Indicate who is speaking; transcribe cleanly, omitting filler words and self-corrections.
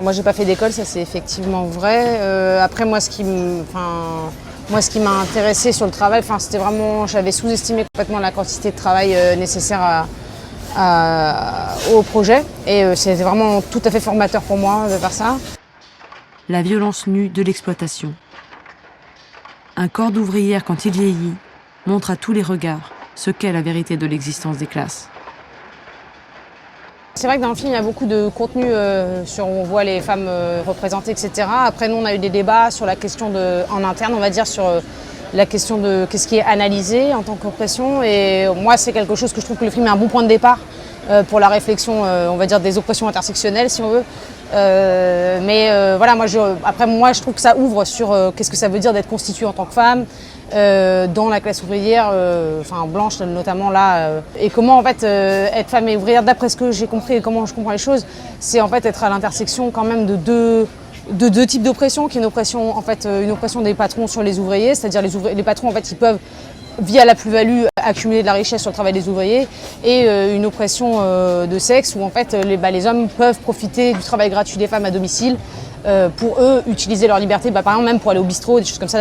Speaker 1: Moi, j'ai pas fait d'école, ça c'est effectivement vrai. Après, moi, ce qui m'a intéressé sur le travail, c'était vraiment, j'avais sous-estimé complètement la quantité de travail nécessaire au projet. Et c'était vraiment tout à fait formateur pour moi de faire ça.
Speaker 2: La violence nue de l'exploitation. Un corps d'ouvrière, quand il vieillit, montre à tous les regards ce qu'est la vérité de l'existence des classes.
Speaker 1: C'est vrai que dans le film, il y a beaucoup de contenu sur où on voit les femmes représentées, etc. Après, nous, on a eu des débats sur la question en interne, on va dire, sur la question de qu'est-ce qui est analysé en tant qu'oppression. Et moi, c'est quelque chose que je trouve que le film est un bon point de départ pour la réflexion, on va dire, des oppressions intersectionnelles, si on veut. Voilà, après, moi, je trouve que ça ouvre sur qu'est-ce que ça veut dire d'être constituée en tant que femme, dans la classe ouvrière, blanche notamment là, et comment en fait être femme et ouvrière, d'après ce que j'ai compris et comment je comprends les choses, c'est en fait être à l'intersection quand même de deux types d'oppression, qui est une oppression des patrons sur les ouvriers, c'est-à-dire les patrons en fait ils peuvent via la plus-value accumuler de la richesse sur le travail des ouvriers, et une oppression de sexe où en fait les hommes peuvent profiter du travail gratuit des femmes à domicile pour eux utiliser leur liberté, par exemple même pour aller au bistrot, des choses comme ça.